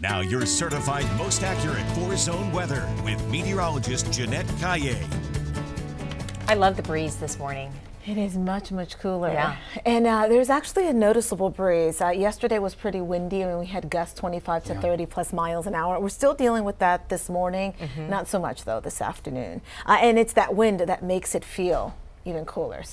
Now your certified most accurate four-zone weather with meteorologist Jeanette Caillet. I love the breeze this morning. It is much, much cooler. Yeah. And there's actually a noticeable breeze. Yesterday was pretty windy and we had gusts 25 to 30 plus miles an hour. We're still dealing with that this morning. Not so much though this afternoon. And it's that wind that makes it feel even cooler.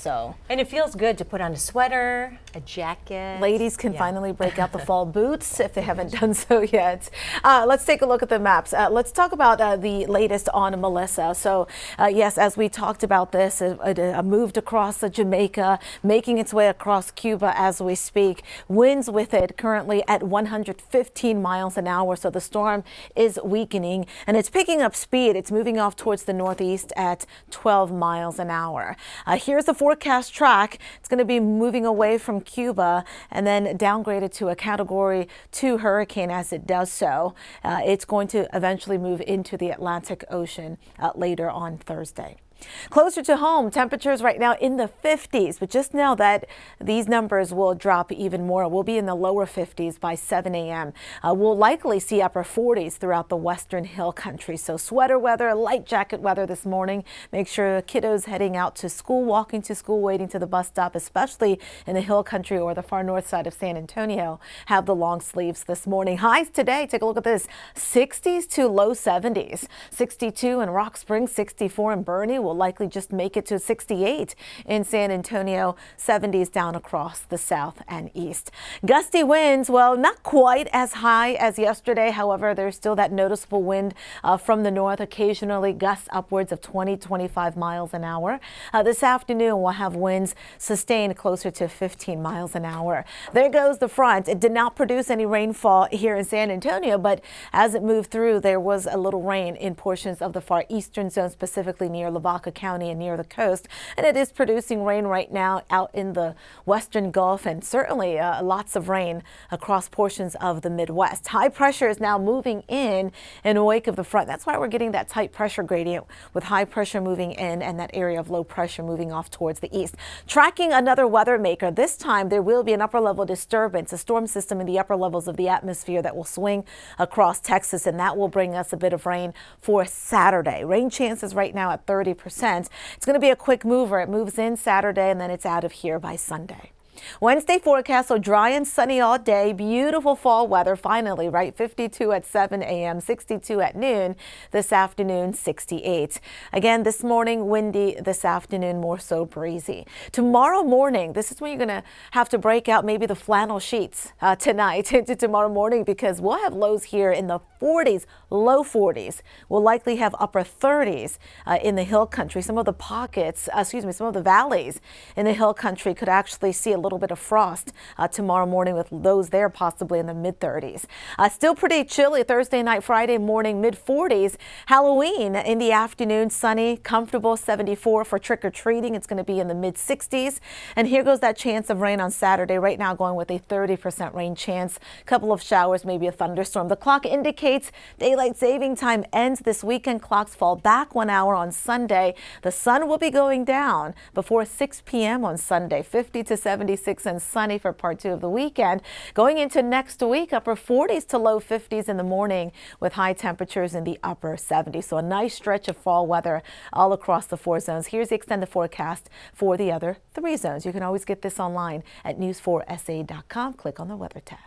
And it feels good to put on a sweater, a jacket. Ladies can finally break out the fall boots if they haven't done so yet. Let's take a look at the maps. Let's talk about the latest on Melissa. So yes, as we talked about this, it moved across Jamaica, making its way across Cuba as we speak. Winds with it currently at 115 miles an hour. So the storm is weakening and it's picking up speed. It's moving off towards the northeast at 12 miles an hour. Here's the forecast track. It's going to be moving away from Cuba and then downgraded to a Category 2 hurricane as it does so. It's going to eventually move into the Atlantic Ocean later on Thursday. Closer to home, temperatures right now in the 50s, but just know that these numbers will drop even more. We'll be in the lower 50s by 7 a.m. We'll likely see upper 40s throughout the western hill country. So sweater weather, light jacket weather this morning. Make sure kiddos heading out to school, walking to school, waiting to the bus stop, especially in the hill country or the far north side of San Antonio, have the long sleeves this morning. Highs today, take a look at this, 60s to low 70s. 62 in Rock Springs, 64 in Bernie. Will likely just make it to 68 in San Antonio, 70s down across the south and east. Gusty winds, well, not quite as high as yesterday. However, there's still that noticeable wind from the north, occasionally gusts upwards of 20-25 miles an hour. This afternoon, we'll have winds sustained closer to 15 miles an hour. There goes the front. It did not produce any rainfall here in San Antonio, but as it moved through, there was a little rain in portions of the far eastern zone, specifically near Lavaca County and near the coast, and it is producing rain right now out in the western Gulf and certainly lots of rain across portions of the Midwest. High pressure is now moving in the wake of the front. That's why we're getting that tight pressure gradient with high pressure moving in and that area of low pressure moving off towards the east. Tracking another weather maker. This time there will be an upper level disturbance, a storm system in the upper levels of the atmosphere that will swing across Texas, and that will bring us a bit of rain for Saturday. Rain chances right now at 30%. It's going to be a quick mover. It moves in Saturday and then it's out of here by Sunday. Wednesday forecast, so dry and sunny all day. Beautiful fall weather finally, right? 52 at 7 a.m., 62 at noon. This afternoon, 68. Again, this morning, windy. This afternoon, more so breezy. Tomorrow morning, this is when you're going to have to break out maybe the flannel sheets tonight into tomorrow morning, because we'll have lows here in the 40s, low 40s. We'll likely have upper 30s in the hill country. Some of the pockets, some of the valleys in the hill country could actually see a little bit of frost tomorrow morning, with those there possibly in the mid 30s. Still pretty chilly Thursday night, Friday morning, mid 40s. Halloween in the afternoon, sunny, comfortable, 74 for trick-or-treating. It's going to be in the mid 60s. And here goes that chance of rain on Saturday. Right now going with a 30% rain chance. A couple of showers, maybe a thunderstorm. The clock indicates daylight saving time ends this weekend. Clocks fall back 1 hour on Sunday. The sun will be going down before 6 p.m. on Sunday. 50 to 76 and sunny for part 2 of the weekend. Going into next week, upper 40s to low 50s in the morning with high temperatures in the upper 70s. So a nice stretch of fall weather all across the 4 zones. Here's the extended forecast for the other 3 zones. You can always get this online at news4sa.com. Click on the weather tab.